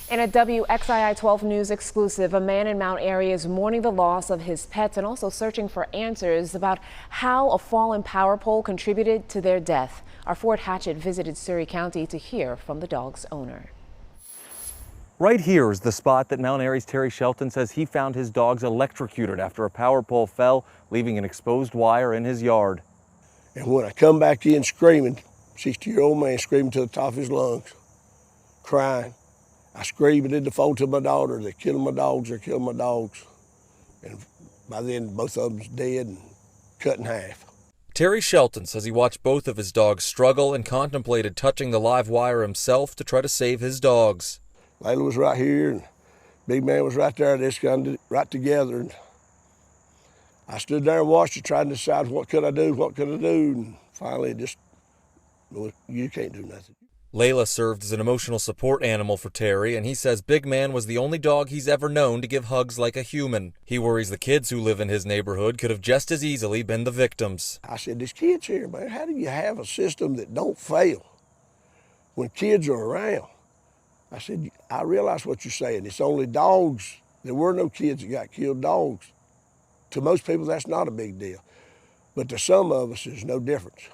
In a WXII 12 News exclusive, a man in Mount Airy is mourning the loss of his pets and also searching for answers about how a fallen power pole contributed to their death. Our Fort Hatchett visited Surry County to hear from the dog's owner. Right here is the spot that Mount Airy's Terry Shelton says he found his dogs electrocuted after a power pole fell, leaving an exposed wire in his yard. And when I come back in screaming, 60-year-old man screaming to the top of his lungs, crying, I screamed and did the phone to my daughter, they're killing my dogs, they're killing my dogs. And by then, both of them's dead and cut in half. Terry Shelton says he watched both of his dogs struggle and contemplated touching the live wire himself to try to save his dogs. Layla was right here, and Big Man was right there. They just got right together. And I stood there and watched it, trying to decide what could I do, and finally just, well, you can't do nothing. Layla served as an emotional support animal for Terry, and he says Big Man was the only dog he's ever known to give hugs like a human. He worries the kids who live in his neighborhood could have just as easily been the victims. I said, these kids here, man, how do you have a system that don't fail when kids are around? I said, I realize what you're saying. It's only dogs. There were no kids that got killed. Dogs. To most people, that's not a big deal. But to some of us, there's no difference.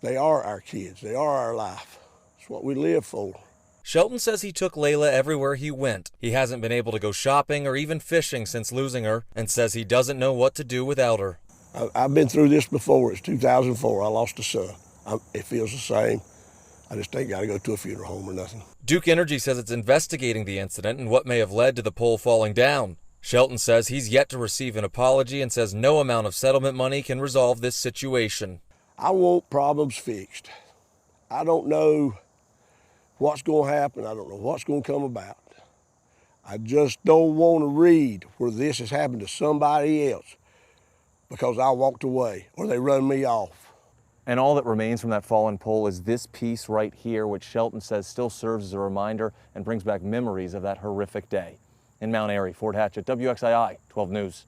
They are our kids. They are our life. It's what we live for. Shelton says he took Layla everywhere he went. He hasn't been able to go shopping or even fishing since losing her, and says he doesn't know what to do without her. I've been through this before. It's 2004. I lost a son. It feels the same. I just ain't got to go to a funeral home or nothing. Duke Energy says it's investigating the incident and what may have led to the pole falling down. Shelton says he's yet to receive an apology and says no amount of settlement money can resolve this situation. I want problems fixed. I don't know what's going to happen. I don't know what's going to come about. I just don't want to read where this has happened to somebody else because I walked away or they run me off. And all that remains from that fallen pole is this piece right here, which Shelton says still serves as a reminder and brings back memories of that horrific day. In Mount Airy, Fort Hatchett, WXII 12 News.